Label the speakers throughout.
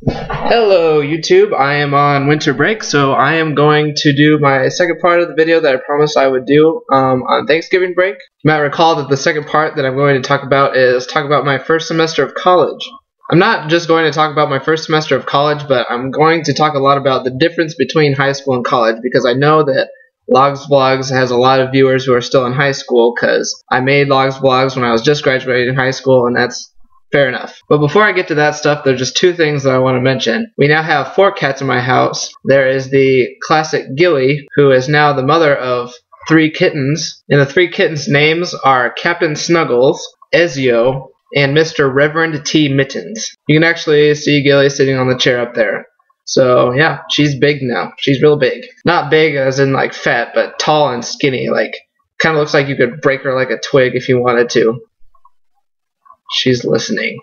Speaker 1: Hello YouTube, I am on winter break, so I am going to do my second part of the video that I promised I would do on Thanksgiving break. You might recall that the second part that I'm going to talk about my first semester of college. I'm not just going to talk about my first semester of college, but I'm going to talk a lot about the difference between high school and college, because I know that LogsVlogs has a lot of viewers who are still in high school, because I made LogsVlogs when I was just graduating high school, and that's fair enough. But before I get to that stuff, there's just two things that I want to mention. We now have 4 cats in my house. There is the classic Gilly, who is now the mother of 3 kittens. And the 3 kittens' names are Captain Snuggles, Ezio, and Mr. Reverend T. Mittens. You can actually see Gilly sitting on the chair up there. So yeah, she's big now. She's real big. Not big as in like fat, but tall and skinny. Like, kind of looks like you could break her like a twig if you wanted to. She's listening.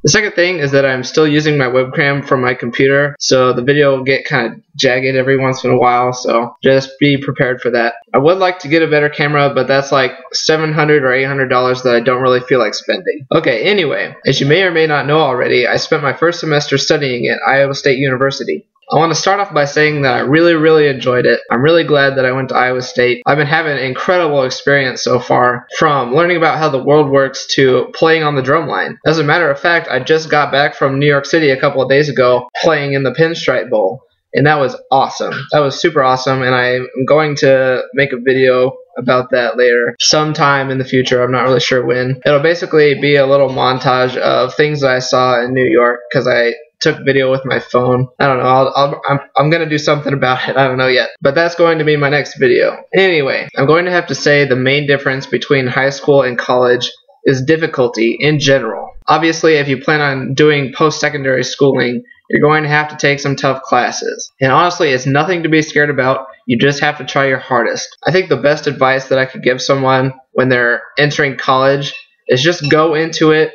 Speaker 1: The second thing is that I'm still using my webcam from my computer, so the video will get kind of jagged every once in a while, so just be prepared for that. I would like to get a better camera, but that's like $700 or $800 that I don't really feel like spending. Okay, anyway, as you may or may not know already, I spent my first semester studying at Iowa State University. I want to start off by saying that I really enjoyed it. I'm really glad that I went to Iowa State. I've been having an incredible experience so far, from learning about how the world works to playing on the drumline. As a matter of fact, I just got back from New York City a couple of days ago playing in the Pinstripe Bowl, and that was awesome. That was super awesome, and I'm going to make a video about that later sometime in the future. I'm not really sure when. It'll basically be a little montage of things that I saw in New York, because I took video with my phone. I don't know. I'm gonna do something about it. I don't know yet. But that's going to be my next video. Anyway, I'm going to have to say the main difference between high school and college is difficulty in general. Obviously, if you plan on doing post-secondary schooling, you're going to have to take some tough classes. And honestly, it's nothing to be scared about. You just have to try your hardest. I think the best advice that I could give someone when they're entering college is just go into it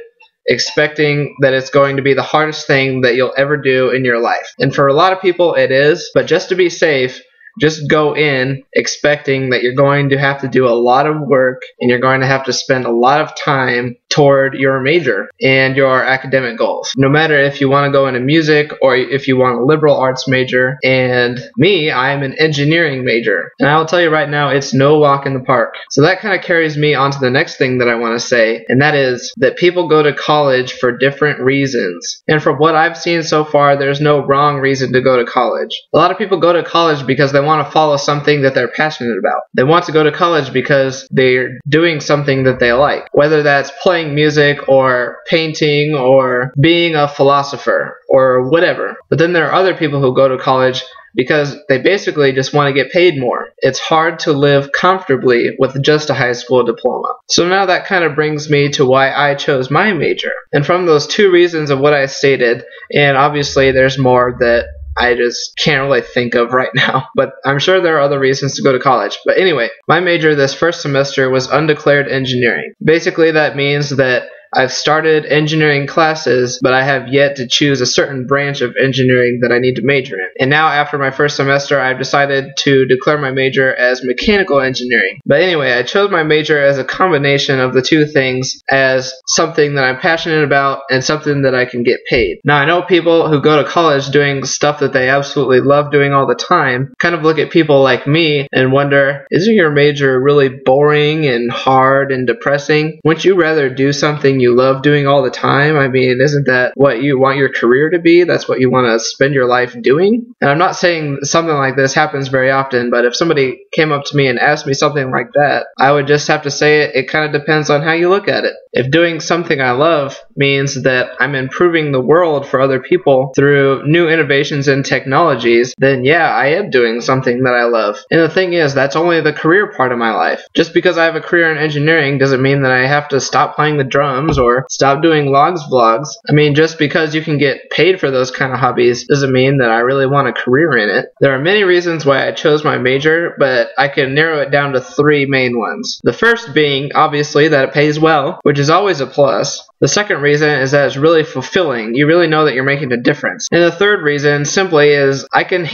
Speaker 1: expecting that it's going to be the hardest thing that you'll ever do in your life. And for a lot of people it is, but just to be safe, just go in expecting that you're going to have to do a lot of work and you're going to have to spend a lot of time toward your major and your academic goals. No matter if you want to go into music or if you want a liberal arts major. And me, I'm an engineering major. And I'll tell you right now, it's no walk in the park. So that kind of carries me on to the next thing that I want to say, and that is that people go to college for different reasons. And from what I've seen so far, there's no wrong reason to go to college. A lot of people go to college because they want to follow something that they're passionate about. They want to go to college because they're doing something that they like, whether that's playing music or painting or being a philosopher or whatever. But then there are other people who go to college because they basically just want to get paid more. It's hard to live comfortably with just a high school diploma. So now that kind of brings me to why I chose my major. And from those 2 reasons of what I stated, and obviously there's more that I just can't really think of right now, but I'm sure there are other reasons to go to college. But anyway, my major this first semester was undeclared engineering. Basically that means that I've started engineering classes, but I have yet to choose a certain branch of engineering that I need to major in. And now after my first semester, I've decided to declare my major as mechanical engineering. But anyway, I chose my major as a combination of the 2 things, as something that I'm passionate about and something that I can get paid. Now I know people who go to college doing stuff that they absolutely love doing all the time kind of look at people like me and wonder, isn't your major really boring and hard and depressing? Wouldn't you rather do something you love doing all the time? I mean, isn't that what you want your career to be? That's what you want to spend your life doing? And I'm not saying something like this happens very often, but if somebody came up to me and asked me something like that, I would just have to say it kind of depends on how you look at it. If doing something I love means that I'm improving the world for other people through new innovations and technologies, then yeah, I am doing something that I love. And the thing is, that's only the career part of my life. Just because I have a career in engineering doesn't mean that I have to stop playing the drums or stop doing LogsVlogs. I mean, just because you can get paid for those kind of hobbies doesn't mean that I really want a career in it. There are many reasons why I chose my major, but I can narrow it down to 3 main ones. The first being, obviously, that it pays well, which is always a plus. The second reason is that it's really fulfilling. You really know that you're making a difference. And the third reason simply is I can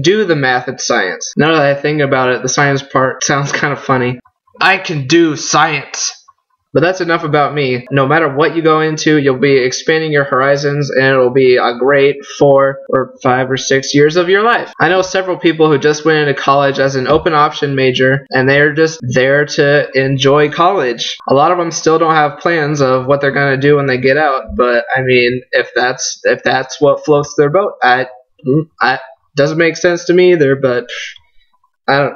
Speaker 1: do the math and science. Now that I think about it, the science part sounds kind of funny. I can do science. But that's enough about me. No matter what you go into, you'll be expanding your horizons, and it'll be a great 4 or 5 or 6 years of your life. I know several people who just went into college as an open option major, and they're just there to enjoy college. A lot of them still don't have plans of what they're going to do when they get out, but I mean, if that's what floats their boat, doesn't make sense to me either, but I don't,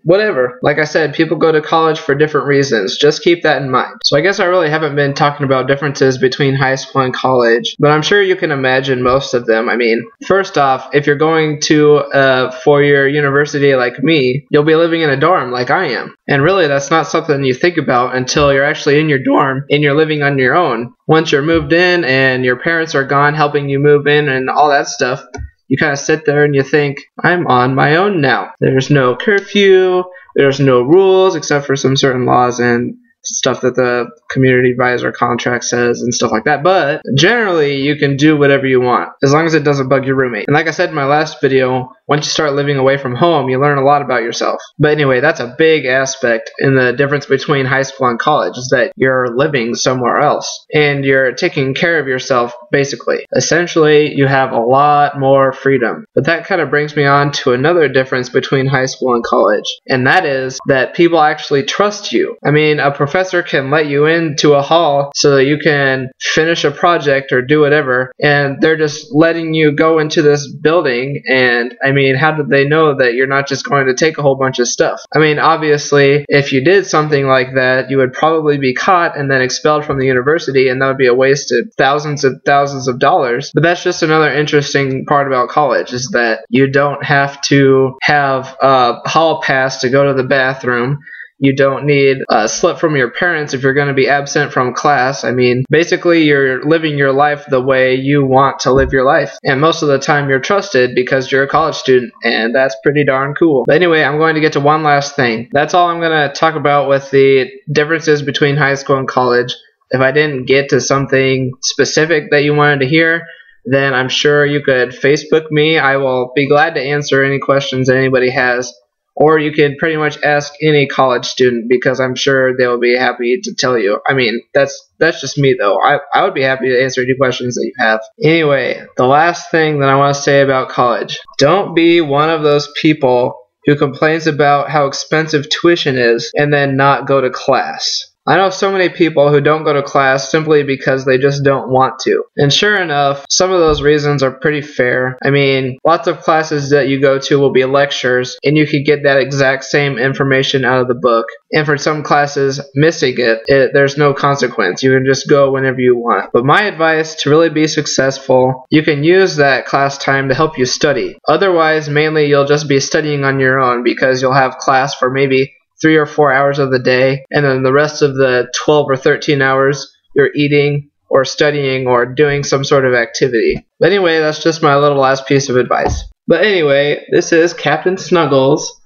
Speaker 1: whatever. Like I said, people go to college for different reasons. Just keep that in mind. So I guess I really haven't been talking about differences between high school and college, but I'm sure you can imagine most of them. I mean, first off, if you're going to a 4-year university like me, you'll be living in a dorm like I am. And really, that's not something you think about until you're actually in your dorm and you're living on your own. Once you're moved in and your parents are gone helping you move in and all that stuff, you kind of sit there and you think, I'm on my own now. There's no curfew, there's no rules except for some certain laws and stuff that the community advisor contract says and stuff like that. But generally, you can do whatever you want as long as it doesn't bug your roommate. And like I said in my last video, once you start living away from home, you learn a lot about yourself. But anyway, that's a big aspect in the difference between high school and college, is that you're living somewhere else and you're taking care of yourself, basically. Essentially, you have a lot more freedom. But that kind of brings me on to another difference between high school and college, and that is that people actually trust you. I mean, a professor can let you into a hall so that you can finish a project or do whatever, and they're just letting you go into this building, and I mean, how did they know that you're not just going to take a whole bunch of stuff? I mean, obviously, if you did something like that, you would probably be caught and then expelled from the university, and that would be a waste of thousands of dollars. But that's just another interesting part about college, is that you don't have to have a hall pass to go to the bathroom. You don't need a slip from your parents if you're going to be absent from class. I mean, basically, you're living your life the way you want to live your life. And most of the time, you're trusted because you're a college student, and that's pretty darn cool. But anyway, I'm going to get to one last thing. That's all I'm going to talk about with the differences between high school and college. If I didn't get to something specific that you wanted to hear, then I'm sure you could Facebook me. I will be glad to answer any questions that anybody has. Or you could pretty much ask any college student, because I'm sure they will be happy to tell you. I mean, that's just me, though. I would be happy to answer any questions that you have. Anyway, the last thing that I want to say about college. Don't be one of those people who complains about how expensive tuition is and then not go to class. I know so many people who don't go to class simply because they just don't want to. And sure enough, some of those reasons are pretty fair. I mean, lots of classes that you go to will be lectures, and you could get that exact same information out of the book. And for some classes, missing it, there's no consequence. You can just go whenever you want. But my advice to really be successful, you can use that class time to help you study. Otherwise, mainly you'll just be studying on your own, because you'll have class for maybe 3 or 4 hours of the day, and then the rest of the 12 or 13 hours you're eating or studying or doing some sort of activity. But anyway, that's just my little last piece of advice. But anyway, this is Captain Snuggles.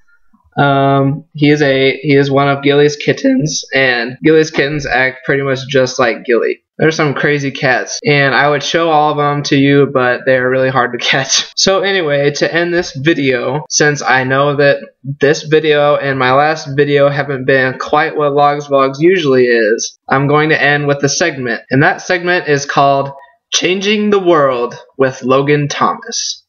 Speaker 1: He is one of Gilly's kittens, and Gilly's kittens act pretty much just like Gilly. They're some crazy cats, and I would show all of them to you, but they're really hard to catch. So anyway, to end this video, since I know that this video and my last video haven't been quite what LogsVlogs usually is, I'm going to end with a segment, and that segment is called Changing the World with Logan Thomas.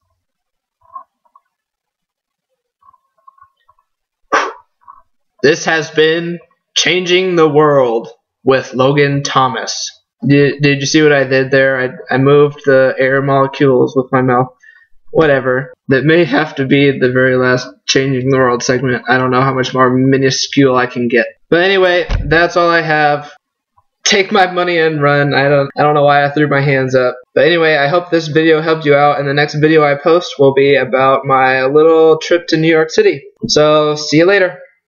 Speaker 1: This has been Changing the World with Logan Thomas. Did you see what I did there? I moved the air molecules with my mouth. Whatever. That may have to be the very last Changing the World segment. I don't know how much more minuscule I can get. But anyway, that's all I have. Take my money and run. I don't know why I threw my hands up. But anyway, I hope this video helped you out, and the next video I post will be about my little trip to New York City. So, see you later.